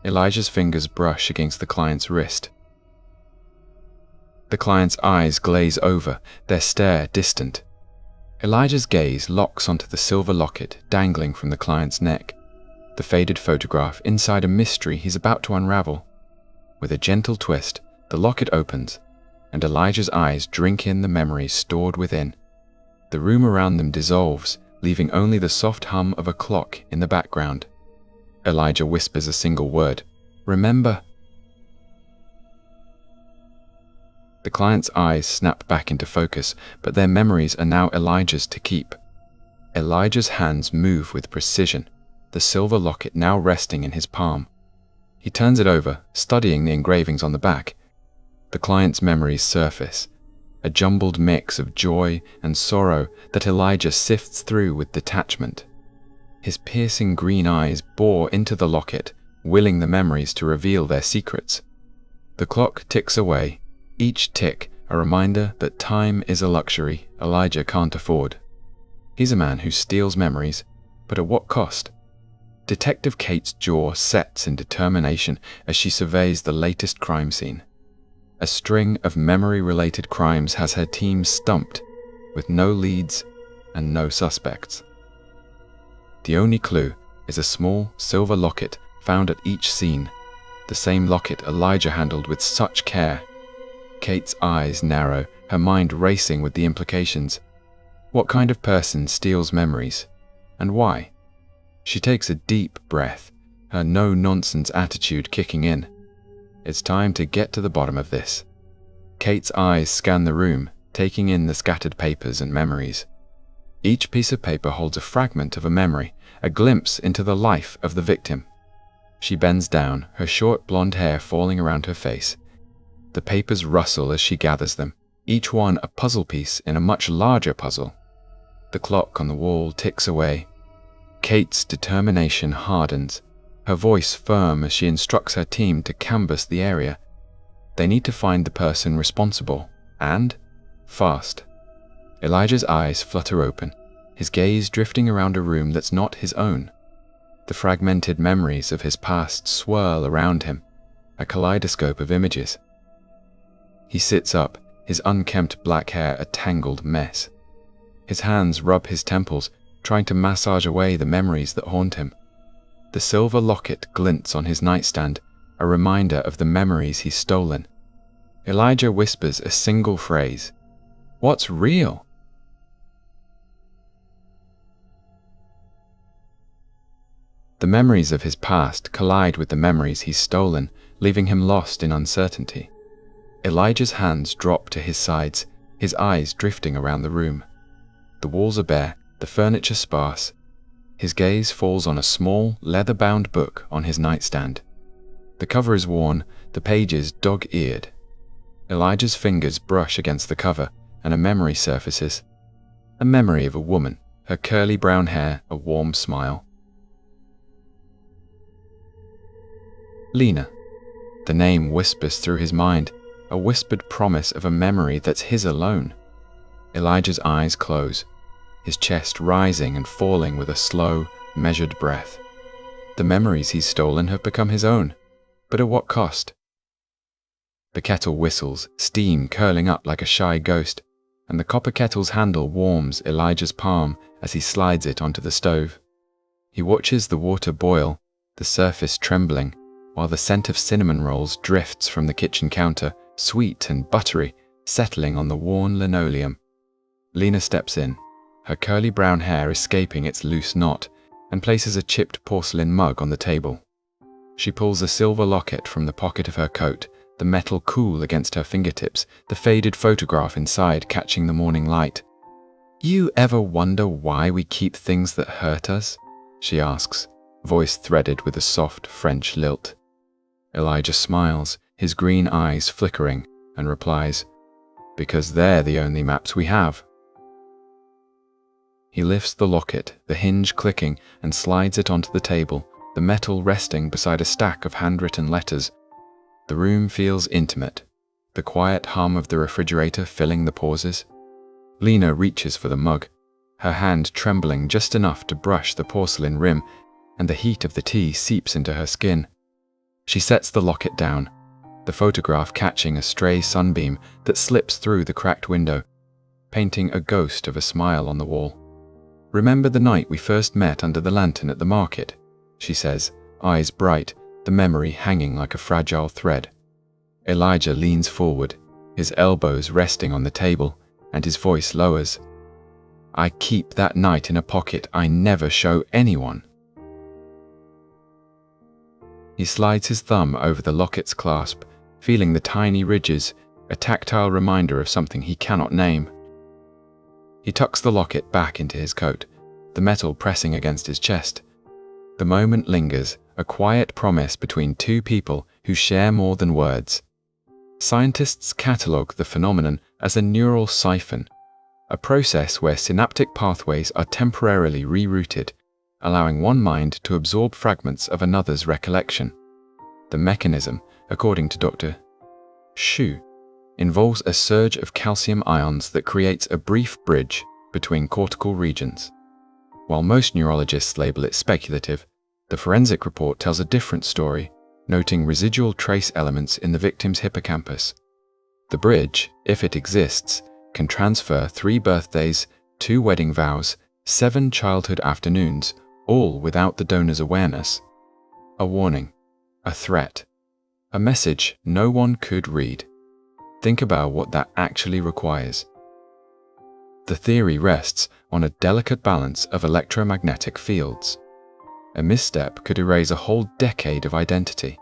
Elijah's fingers brush against the client's wrist. The client's eyes glaze over, their stare distant. Elijah's gaze locks onto the silver locket dangling from the client's neck, the faded photograph inside a mystery he's about to unravel. With a gentle twist, the locket opens, and Elijah's eyes drink in the memories stored within. The room around them dissolves, leaving only the soft hum of a clock in the background. Elijah whispers a single word, "Remember." The client's eyes snap back into focus, but their memories are now Elijah's to keep. Elijah's hands move with precision, the silver locket now resting in his palm. He turns it over, studying the engravings on the back. The client's memories surface, a jumbled mix of joy and sorrow that Elijah sifts through with detachment. His piercing green eyes bore into the locket, willing the memories to reveal their secrets. The clock ticks away, each tick a reminder that time is a luxury Elijah can't afford. He's a man who steals memories, but at what cost? Detective Kate's jaw sets in determination as she surveys the latest crime scene. A string of memory-related crimes has her team stumped, with no leads and no suspects. The only clue is a small silver locket found at each scene, the same locket Elijah handled with such care. Kate's eyes narrow, her mind racing with the implications. What kind of person steals memories, and why? She takes a deep breath, her no-nonsense attitude kicking in. It's time to get to the bottom of this. Kate's eyes scan the room, taking in the scattered papers and memories. Each piece of paper holds a fragment of a memory, a glimpse into the life of the victim. She bends down, her short blonde hair falling around her face. The papers rustle as she gathers them, each one a puzzle piece in a much larger puzzle. The clock on the wall ticks away. Kate's determination hardens, her voice firm as she instructs her team to canvass the area. They need to find the person responsible, and fast. Elijah's eyes flutter open, his gaze drifting around a room that's not his own. The fragmented memories of his past swirl around him, a kaleidoscope of images. He sits up, his unkempt black hair a tangled mess. His hands rub his temples, trying to massage away the memories that haunt him. The silver locket glints on his nightstand, a reminder of the memories he's stolen. Elijah whispers a single phrase, "What's real?" The memories of his past collide with the memories he's stolen, leaving him lost in uncertainty. Elijah's hands drop to his sides, his eyes drifting around the room. The walls are bare, the furniture sparse. His gaze falls on a small, leather-bound book on his nightstand. The cover is worn, the pages dog-eared. Elijah's fingers brush against the cover, and a memory surfaces. A memory of a woman, her curly brown hair a warm smile. Lena. The name whispers through his mind, a whispered promise of a memory that's his alone. Elijah's eyes close, his chest rising and falling with a slow, measured breath. The memories he's stolen have become his own, but at what cost? The kettle whistles, steam curling up like a shy ghost, and the copper kettle's handle warms Elijah's palm as he slides it onto the stove. He watches the water boil, the surface trembling, while the scent of cinnamon rolls drifts from the kitchen counter, sweet and buttery, settling on the worn linoleum. Lena steps in, her curly brown hair escaping its loose knot, and places a chipped porcelain mug on the table. She pulls a silver locket from the pocket of her coat, the metal cool against her fingertips, the faded photograph inside catching the morning light. "You ever wonder why we keep things that hurt us?" she asks, voice threaded with a soft French lilt. Elijah smiles, his green eyes flickering, and replies, "Because they're the only maps we have." He lifts the locket, the hinge clicking, and slides it onto the table, the metal resting beside a stack of handwritten letters. The room feels intimate, the quiet hum of the refrigerator filling the pauses. Lena reaches for the mug, her hand trembling just enough to brush the porcelain rim, and the heat of the tea seeps into her skin. She sets the locket down, the photograph catching a stray sunbeam that slips through the cracked window, painting a ghost of a smile on the wall. "Remember the night we first met under the lantern at the market?" she says, eyes bright, the memory hanging like a fragile thread. Elijah leans forward, his elbows resting on the table, and his voice lowers. "I keep that night in a pocket I never show anyone." He slides his thumb over the locket's clasp, feeling the tiny ridges, a tactile reminder of something he cannot name. He tucks the locket back into his coat, the metal pressing against his chest. The moment lingers, a quiet promise between two people who share more than words. Scientists catalogue the phenomenon as a neural siphon, a process where synaptic pathways are temporarily rerouted, allowing one mind to absorb fragments of another's recollection. The mechanism, according to Dr. Shu, involves a surge of calcium ions that creates a brief bridge between cortical regions. While most neurologists label it speculative, the forensic report tells a different story, noting residual trace elements in the victim's hippocampus. The bridge, if it exists, can transfer 3 birthdays, 2 wedding vows, 7 childhood afternoons, all without the donor's awareness. A warning, a threat, a message no one could read. Think about what that actually requires. The theory rests on a delicate balance of electromagnetic fields. A misstep could erase a whole decade of identity.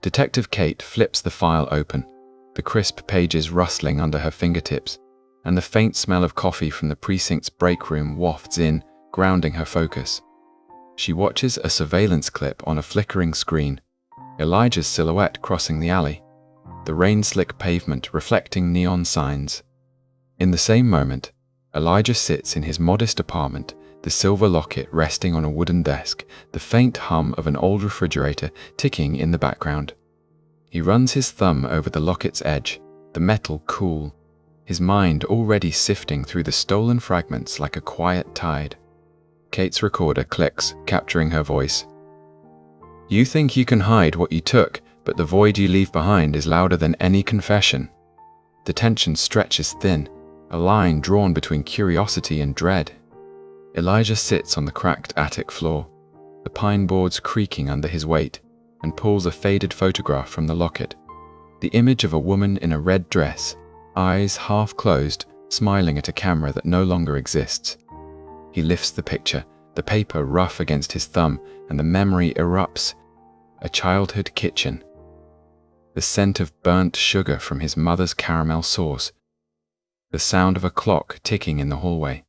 Detective Kate flips the file open, the crisp pages rustling under her fingertips, and the faint smell of coffee from the precinct's break room wafts in, grounding her focus. She watches a surveillance clip on a flickering screen, Elijah's silhouette crossing the alley, the rain-slick pavement reflecting neon signs. In the same moment, Elijah sits in his modest apartment, the silver locket resting on a wooden desk, the faint hum of an old refrigerator ticking in the background. He runs his thumb over the locket's edge, the metal cool, his mind already sifting through the stolen fragments like a quiet tide. Kate's recorder clicks, capturing her voice. "You think you can hide what you took, but the void you leave behind is louder than any confession." The tension stretches thin, a line drawn between curiosity and dread. Elijah sits on the cracked attic floor, the pine boards creaking under his weight, and pulls a faded photograph from the locket. The image of a woman in a red dress, eyes half closed, smiling at a camera that no longer exists. He lifts the picture, the paper rough against his thumb, and the memory erupts. A childhood kitchen. The scent of burnt sugar from his mother's caramel sauce. The sound of a clock ticking in the hallway.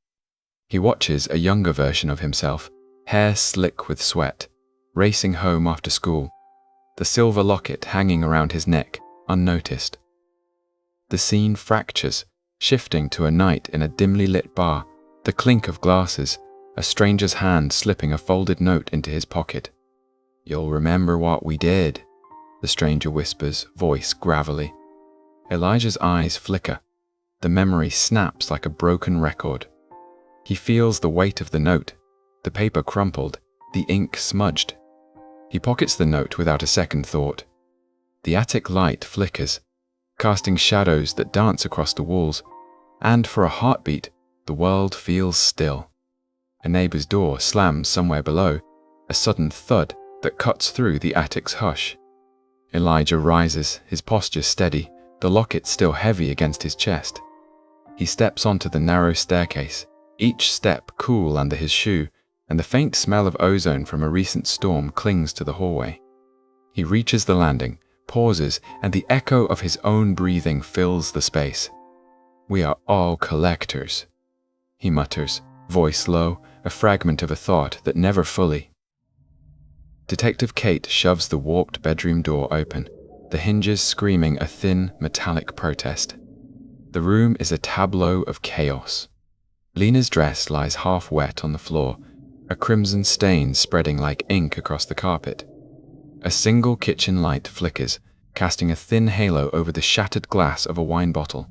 He watches a younger version of himself, hair slick with sweat, racing home after school, the silver locket hanging around his neck, unnoticed. The scene fractures, shifting to a night in a dimly lit bar, the clink of glasses, a stranger's hand slipping a folded note into his pocket. "You'll remember what we did," the stranger whispers, voice gravelly. Elijah's eyes flicker. The memory snaps like a broken record. He feels the weight of the note, the paper crumpled, the ink smudged. He pockets the note without a second thought. The attic light flickers, casting shadows that dance across the walls, and for a heartbeat, the world feels still. A neighbor's door slams somewhere below, a sudden thud that cuts through the attic's hush. Elijah rises, his posture steady, the locket still heavy against his chest. He steps onto the narrow staircase, each step cool under his shoe, and the faint smell of ozone from a recent storm clings to the hallway. He reaches the landing, pauses, and the echo of his own breathing fills the space. "We are all collectors," he mutters, voice low, a fragment of a thought that never fully. Detective Kate shoves the warped bedroom door open, the hinges screaming a thin, metallic protest. The room is a tableau of chaos. Lena's dress lies half wet on the floor, a crimson stain spreading like ink across the carpet. A single kitchen light flickers, casting a thin halo over the shattered glass of a wine bottle.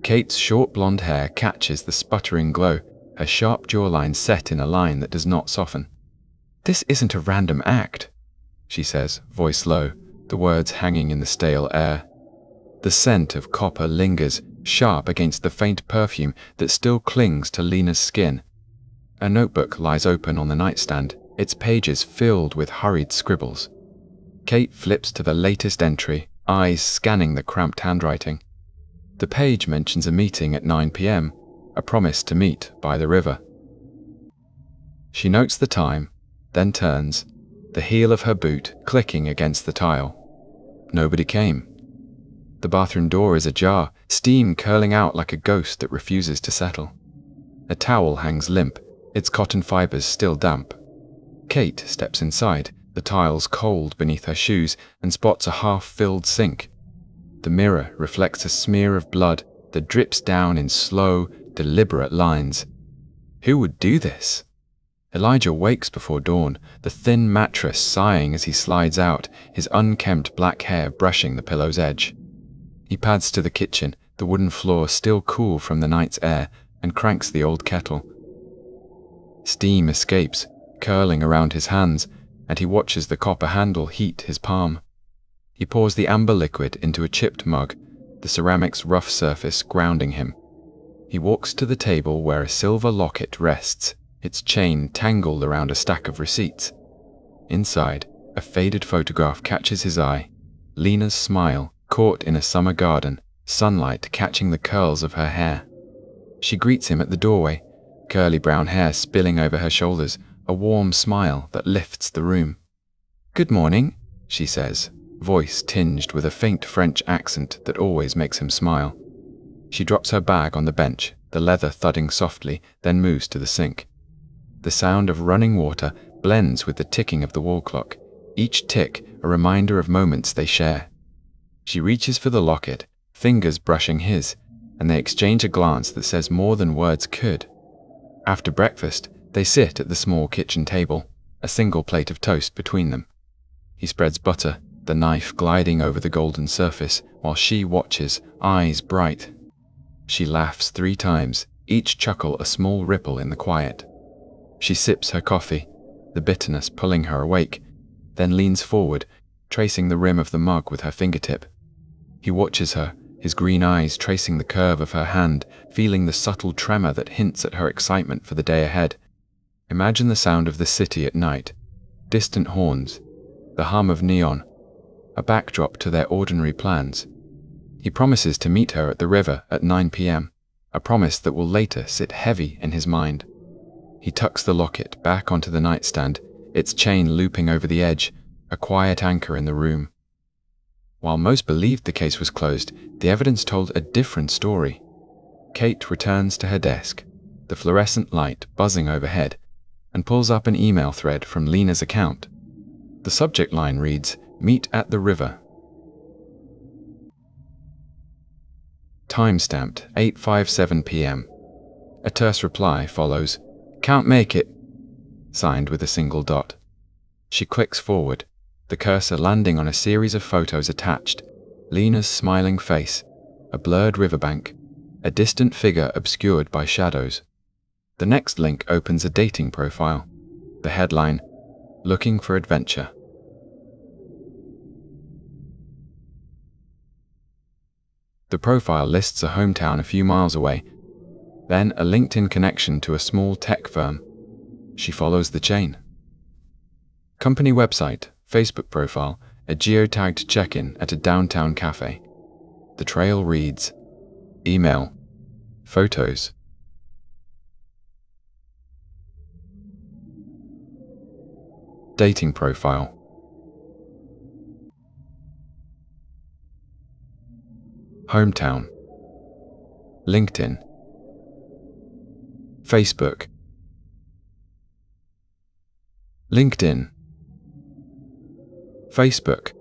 Kate's short blonde hair catches the sputtering glow, her sharp jawline set in a line that does not soften. This isn't a random act. she says, voice low, the words hanging in the stale air. The scent of copper lingers, sharp against the faint perfume that still clings to Lena's skin. A notebook lies open on the nightstand, its pages filled with hurried scribbles. Kate flips to the latest entry, eyes scanning the cramped handwriting. The page mentions a meeting at 9 p.m, a promise to meet by the river. She notes the time, then turns, the heel of her boot clicking against the tile. Nobody came. The bathroom door is ajar, steam curling out like a ghost that refuses to settle. A towel hangs limp, its cotton fibers still damp. Kate steps inside, the tiles cold beneath her shoes, and spots a half-filled sink. The mirror reflects a smear of blood that drips down in slow, deliberate lines. Who would do this? Elijah wakes before dawn, the thin mattress sighing as he slides out, his unkempt black hair brushing the pillow's edge. He pads to the kitchen, the wooden floor still cool from the night's air, and cranks the old kettle. Steam escapes, curling around his hands, and he watches the copper handle heat his palm. He pours the amber liquid into a chipped mug, the ceramic's rough surface grounding him. He walks to the table where a silver locket rests, its chain tangled around a stack of receipts. Inside, a faded photograph catches his eye. Lena's smile, caught in a summer garden, sunlight catching the curls of her hair. She greets him at the doorway, curly brown hair spilling over her shoulders, a warm smile that lifts the room. "Good morning," she says, voice tinged with a faint French accent that always makes him smile. She drops her bag on the bench, the leather thudding softly, then moves to the sink. The sound of running water blends with the ticking of the wall clock, each tick a reminder of moments they share. She reaches for the locket, fingers brushing his, and they exchange a glance that says more than words could. After breakfast, they sit at the small kitchen table, a single plate of toast between them. He spreads butter, the knife gliding over the golden surface, while she watches, eyes bright. She laughs 3 times, each chuckle a small ripple in the quiet. She sips her coffee, the bitterness pulling her awake, then leans forward, tracing the rim of the mug with her fingertip. He watches her, his green eyes tracing the curve of her hand, feeling the subtle tremor that hints at her excitement for the day ahead. Imagine the sound of the city at night, distant horns, the hum of neon, a backdrop to their ordinary plans. He promises to meet her at the river at 9 p.m, a promise that will later sit heavy in his mind. He tucks the locket back onto the nightstand, its chain looping over the edge, a quiet anchor in the room. While most believed the case was closed, the evidence told a different story. Kate returns to her desk, the fluorescent light buzzing overhead, and pulls up an email thread from Lena's account. The subject line reads, "Meet at the river." Timestamped 8:57 p.m. A terse reply follows, "Can't make it," signed with a single dot. She clicks forward, the cursor landing on a series of photos attached. Lena's smiling face, a blurred riverbank, a distant figure obscured by shadows. The next link opens a dating profile. The headline, "Looking for Adventure." The profile lists a hometown a few miles away, then a LinkedIn connection to a small tech firm. She follows the chain. Company website, Facebook profile, a geotagged check-in at a downtown cafe. The trail reads, email, photos. Dating profile. Hometown. LinkedIn. Facebook. LinkedIn. Facebook.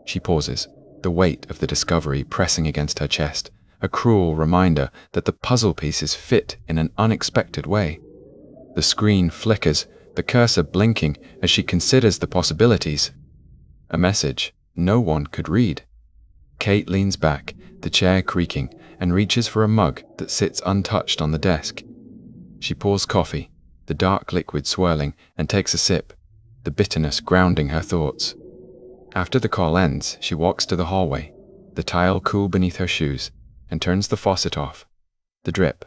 She pauses, the weight of the discovery pressing against her chest, a cruel reminder that the puzzle pieces fit in an unexpected way. The screen flickers, the cursor blinking as she considers the possibilities. A message no one could read. Kate leans back, the chair creaking, and reaches for a mug that sits untouched on the desk. She pours coffee, the dark liquid swirling, and takes a sip. the bitterness grounding her thoughts. After the call ends, she walks to the hallway, the tile cool beneath her shoes, and turns the faucet off. The drip.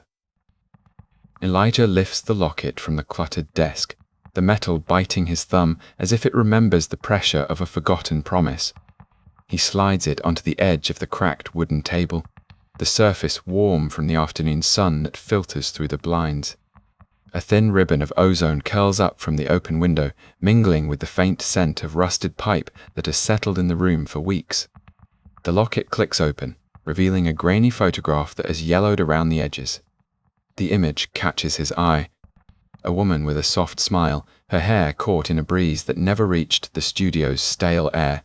Elijah lifts the locket from the cluttered desk, the metal biting his thumb as if it remembers the pressure of a forgotten promise. He slides it onto the edge of the cracked wooden table, the surface warm from the afternoon sun that filters through the blinds. A thin ribbon of ozone curls up from the open window, mingling with the faint scent of rusted pipe that has settled in the room for weeks. The locket clicks open, revealing a grainy photograph that has yellowed around the edges. The image catches his eye. A woman with a soft smile, her hair caught in a breeze that never reached the studio's stale air.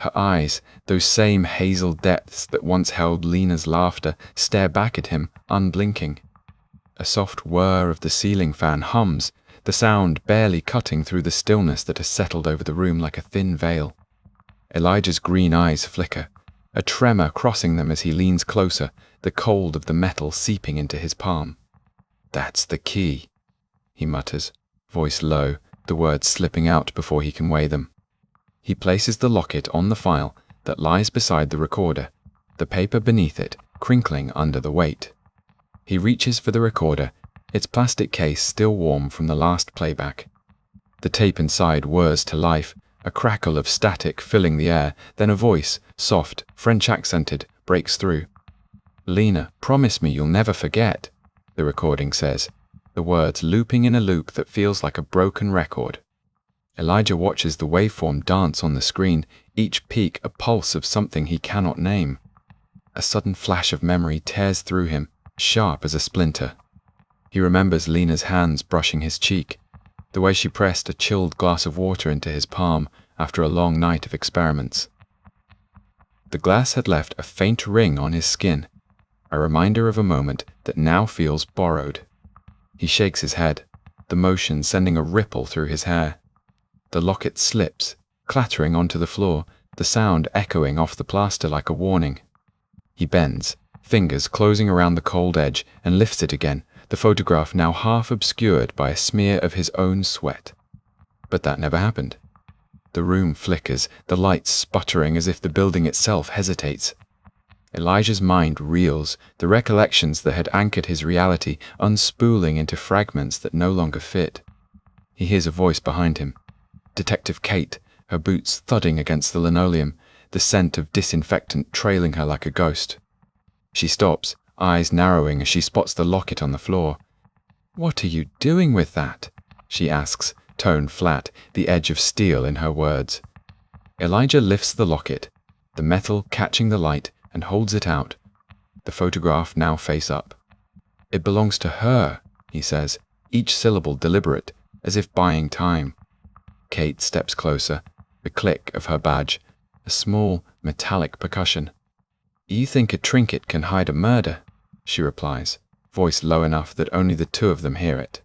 Her eyes, those same hazel depths that once held Lena's laughter, stare back at him, unblinking. A soft whir of the ceiling fan hums, the sound barely cutting through the stillness that has settled over the room like a thin veil. Elijah's green eyes flicker, a tremor crossing them as he leans closer, the cold of the metal seeping into his palm. "That's the key," he mutters, voice low, the words slipping out before he can weigh them. He places the locket on the file that lies beside the recorder, the paper beneath it crinkling under the weight. He reaches for the recorder, its plastic case still warm from the last playback. The tape inside whirs to life, a crackle of static filling the air, then a voice, soft, French-accented, breaks through. "Lena, promise me you'll never forget," the recording says, the words looping in a loop that feels like a broken record. Elijah watches the waveform dance on the screen, each peak a pulse of something he cannot name. A sudden flash of memory tears through him, sharp as a splinter. He remembers Lena's hands brushing his cheek, the way she pressed a chilled glass of water into his palm after a long night of experiments. The glass had left a faint ring on his skin, a reminder of a moment that now feels borrowed. He shakes his head, the motion sending a ripple through his hair. The locket slips, clattering onto the floor, the sound echoing off the plaster like a warning. He bends, fingers closing around the cold edge, and lifts it again, the photograph now half obscured by a smear of his own sweat. But that never happened. The room flickers, the lights sputtering as if the building itself hesitates. Elijah's mind reels, the recollections that had anchored his reality unspooling into fragments that no longer fit. He hears a voice behind him. Detective Kate, her boots thudding against the linoleum, the scent of disinfectant trailing her like a ghost. She stops, eyes narrowing as she spots the locket on the floor. "What are you doing with that?" she asks, tone flat, the edge of steel in her words. Elijah lifts the locket, the metal catching the light, and holds it out, the photograph now face up. "It belongs to her," he says, each syllable deliberate, as if buying time. Kate steps closer, the click of her badge, a small, metallic percussion. "You think a trinket can hide a murder?" she replies, voice low enough that only the two of them hear it.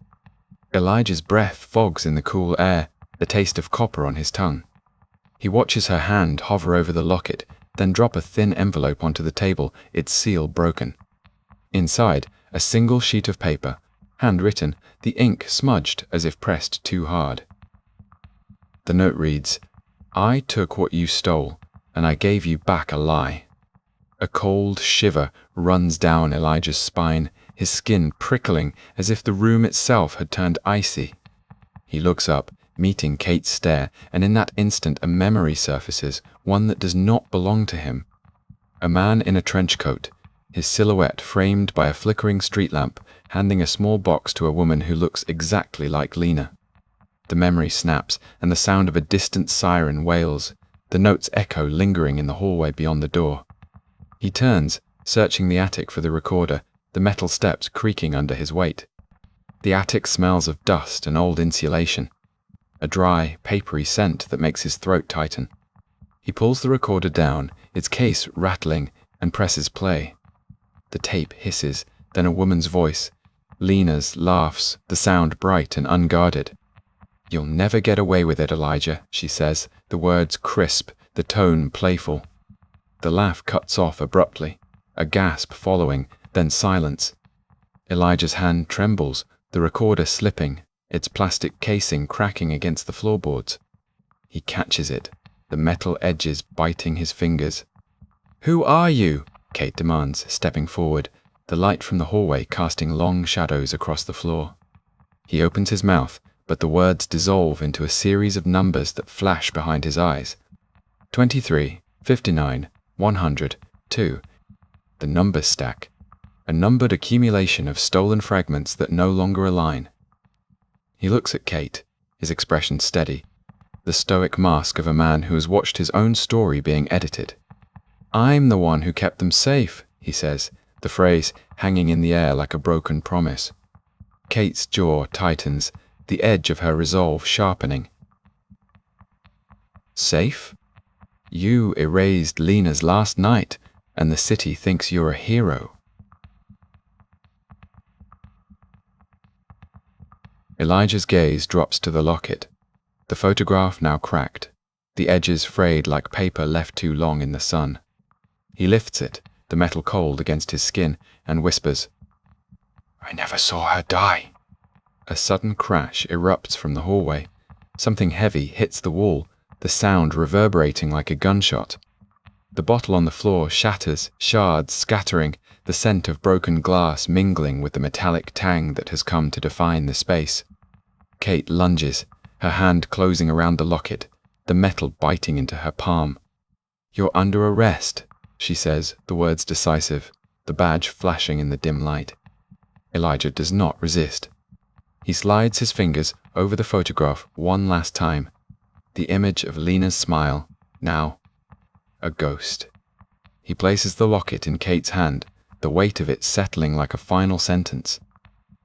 Elijah's breath fogs in the cool air, the taste of copper on his tongue. He watches her hand hover over the locket, then drop a thin envelope onto the table, its seal broken. Inside, a single sheet of paper, handwritten, the ink smudged as if pressed too hard. The note reads, "I took what you stole, and I gave you back a lie." A cold shiver runs down Elijah's spine, his skin prickling as if the room itself had turned icy. He looks up, meeting Kate's stare, and in that instant a memory surfaces, one that does not belong to him. A man in a trench coat, his silhouette framed by a flickering street lamp, handing a small box to a woman who looks exactly like Lena. The memory snaps, and the sound of a distant siren wails, the note's echo lingering in the hallway beyond the door. He turns, searching the attic for the recorder, the metal steps creaking under his weight. The attic smells of dust and old insulation, a dry, papery scent that makes his throat tighten. He pulls the recorder down, its case rattling, and presses play. The tape hisses, then a woman's voice. Lena's laughs, the sound bright and unguarded. "You'll never get away with it, Elijah," she says, the words crisp, the tone playful. The laugh cuts off abruptly, a gasp following, then silence. Elijah's hand trembles, the recorder slipping, its plastic casing cracking against the floorboards. He catches it, the metal edges biting his fingers. "Who are you?" Kate demands, stepping forward, the light from the hallway casting long shadows across the floor. He opens his mouth, but the words dissolve into a series of numbers that flash behind his eyes. 23, 59, 100, 2. The numbers stack, a numbered accumulation of stolen fragments that no longer align. He looks at Kate, his expression steady, the stoic mask of a man who has watched his own story being edited. "I'm the one who kept them safe," he says, the phrase hanging in the air like a broken promise. Kate's jaw tightens, the edge of her resolve sharpening. "Safe? You erased Lena's last night, and the city thinks you're a hero." Elijah's gaze drops to the locket, the photograph now cracked, the edges frayed like paper left too long in the sun. He lifts it, the metal cold against his skin, and whispers, "I never saw her die." A sudden crash erupts from the hallway. Something heavy hits the wall, the sound reverberating like a gunshot. The bottle on the floor shatters, shards scattering, the scent of broken glass mingling with the metallic tang that has come to define the space. Kate lunges, her hand closing around the locket, the metal biting into her palm. "You're under arrest," she says, the words decisive, the badge flashing in the dim light. Elijah does not resist. He slides his fingers over the photograph one last time, the image of Lena's smile, now a ghost. He places the locket in Kate's hand, the weight of it settling like a final sentence.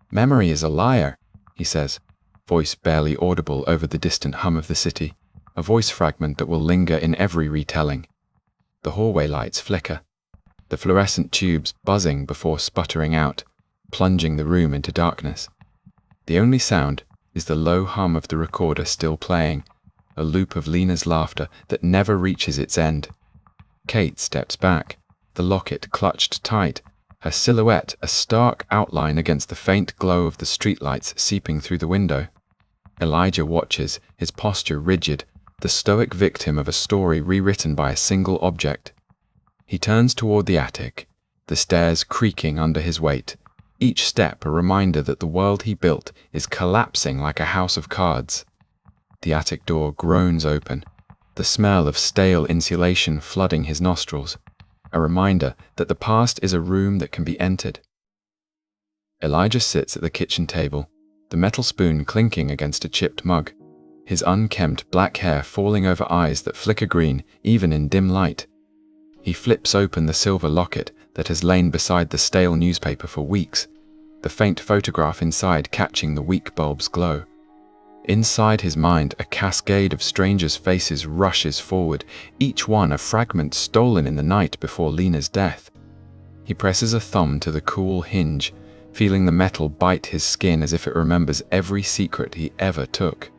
"Memory is a liar," he says, voice barely audible over the distant hum of the city, a voice fragment that will linger in every retelling. The hallway lights flicker, the fluorescent tubes buzzing before sputtering out, plunging the room into darkness. The only sound is the low hum of the recorder still playing, a loop of Lena's laughter that never reaches its end. Kate steps back, the locket clutched tight, her silhouette a stark outline against the faint glow of the streetlights seeping through the window. Elijah watches, his posture rigid, the stoic victim of a story rewritten by a single object. He turns toward the attic, the stairs creaking under his weight, each step a reminder that the world he built is collapsing like a house of cards. The attic door groans open, the smell of stale insulation flooding his nostrils, a reminder that the past is a room that can be entered. Elijah sits at the kitchen table, the metal spoon clinking against a chipped mug, his unkempt black hair falling over eyes that flicker green even in dim light. He flips open the silver locket that has lain beside the stale newspaper for weeks, the faint photograph inside catching the weak bulb's glow. Inside his mind, a cascade of strangers' faces rushes forward, each one a fragment stolen in the night before Lena's death. He presses a thumb to the cool hinge, feeling the metal bite his skin as if it remembers every secret he ever took.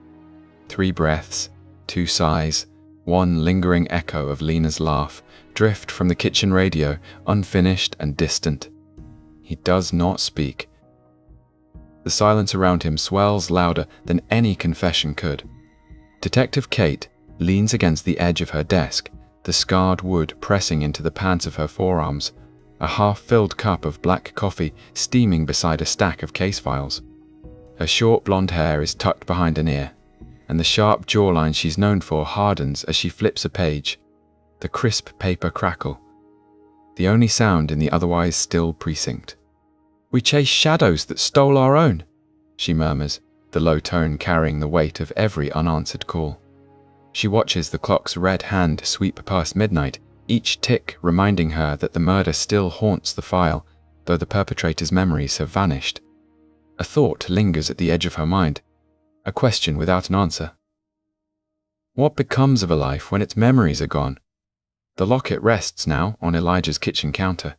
3 breaths, 2 sighs, 1 lingering echo of Lena's laugh, drift from the kitchen radio, unfinished and distant. He does not speak. The silence around him swells louder than any confession could. Detective Kate leans against the edge of her desk, the scarred wood pressing into the pads of her forearms, a half-filled cup of black coffee steaming beside a stack of case files. Her short blonde hair is tucked behind an ear, and the sharp jawline she's known for hardens as she flips a page, the crisp paper crackle, the only sound in the otherwise still precinct. "We chased shadows that stole our own," she murmurs, the low tone carrying the weight of every unanswered call. She watches the clock's red hand sweep past midnight, each tick reminding her that the murder still haunts the file, though the perpetrator's memories have vanished. A thought lingers at the edge of her mind, a question without an answer. What becomes of a life when its memories are gone? The locket rests now on Elijah's kitchen counter,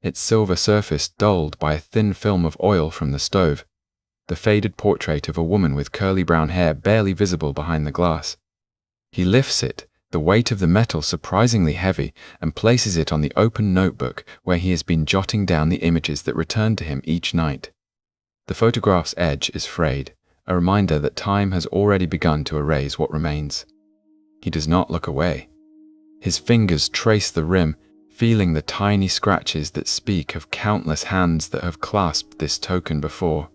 its silver surface dulled by a thin film of oil from the stove, the faded portrait of a woman with curly brown hair barely visible behind the glass. He lifts it, the weight of the metal surprisingly heavy, and places it on the open notebook where he has been jotting down the images that return to him each night. The photograph's edge is frayed, a reminder that time has already begun to erase what remains. He does not look away. His fingers trace the rim, feeling the tiny scratches that speak of countless hands that have clasped this token before.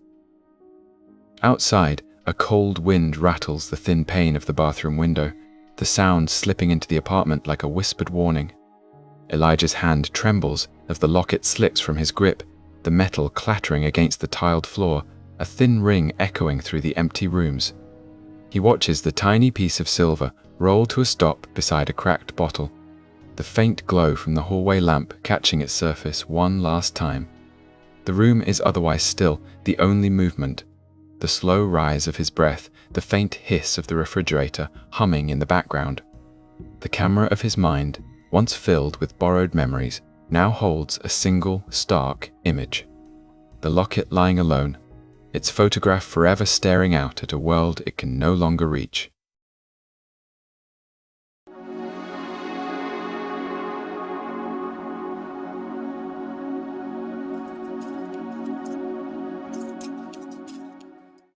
Outside, a cold wind rattles the thin pane of the bathroom window, the sound slipping into the apartment like a whispered warning. Elijah's hand trembles as the locket slips from his grip, the metal clattering against the tiled floor, a thin ring echoing through the empty rooms. He watches the tiny piece of silver roll to a stop beside a cracked bottle, the faint glow from the hallway lamp catching its surface one last time. The room is otherwise still, the only movement, the slow rise of his breath, the faint hiss of the refrigerator humming in the background. The camera of his mind, once filled with borrowed memories, now holds a single, stark image. The locket lying alone, its photograph forever staring out at a world it can no longer reach.